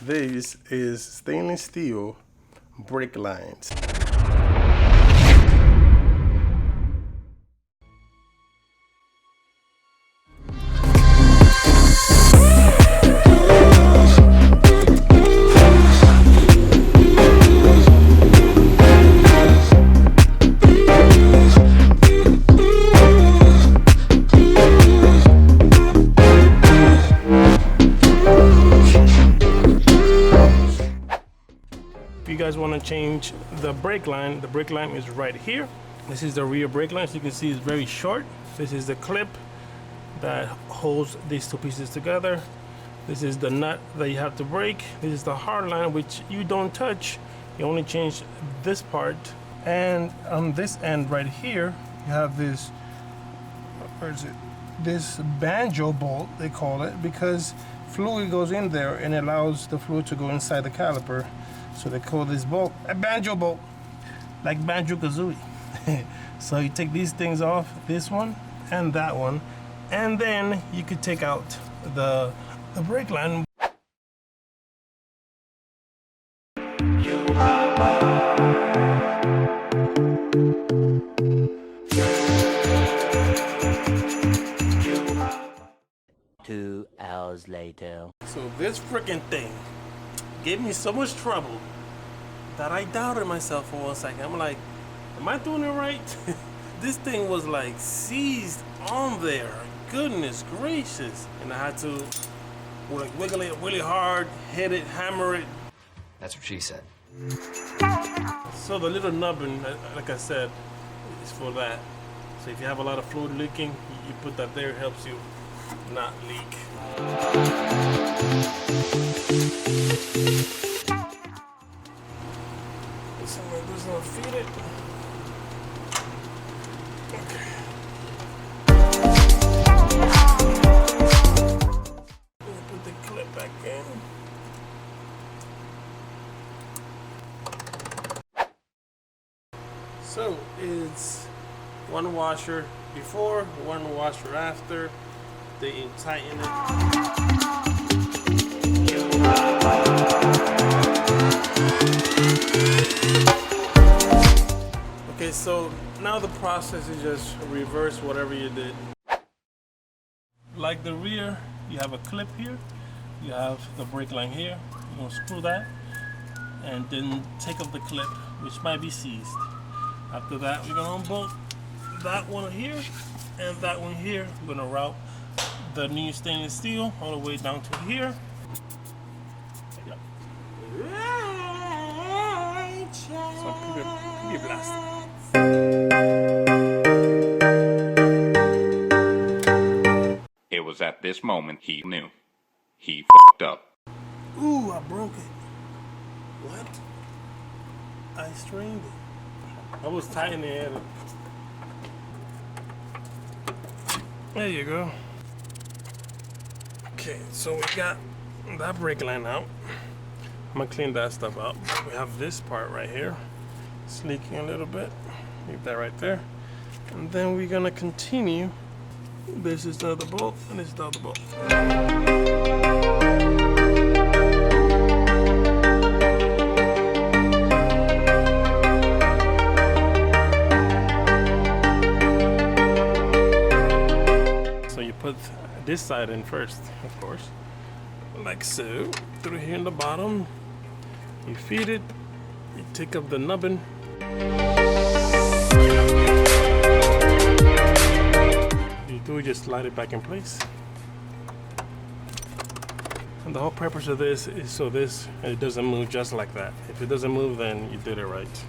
This is stainless steel brake lines. If you guys want to change the brake line is right here. This is the rear brake line. So you can see it's very short. This is the clip that holds these two pieces together. This is the nut that you have to break. This is the hard line, which you don't touch. You only change this part. And on this end right here, you have this, where is it? This banjo bolt, they call it, because fluid goes in there and it allows the fluid to go inside the caliper. So they call this bolt a banjo bolt, like Banjo-Kazooie. So you take these things off, this one and that one, and then you could take out the brake line. Two hours later. So this freaking thing gave me so much trouble that I doubted myself for 1 second. I'm like, am I doing it right? This thing was like seized on there. Goodness gracious. And I had to like wiggle it really hard, hit it, hammer it. That's what she said. So the little nubbin, like I said, is for that. So if you have a lot of fluid leaking, you put that there, it helps you not leak. This will feed it. Okay. Put the clip back in. So it's one washer before, one washer after. They tighten it. Okay, so now the process is just reverse whatever you did. Like the rear, you have a clip here, you have the brake line here. You're gonna screw that and then take off the clip, which might be seized. After that, we're gonna unbolt that one here and that one here. We're gonna route the new stainless steel all the way down to here. Yep. So pretty blasted. It was at this moment he knew. He fucked up. Ooh, I broke it. What? I strained it. I was tightening it. There you go. Okay, so we got that brake line out. I'm gonna clean that stuff out. We have this part right here. It's leaking a little bit. Leave that right there. And then we're gonna continue. This is the other bolt, and this is the other bolt. So you put this side in first, of course, like so. Through here in the bottom, you feed it, you take up the nubbin. You do just slide it back in place. And the whole purpose of this is so it doesn't move just like that. If it doesn't move, then you did it right.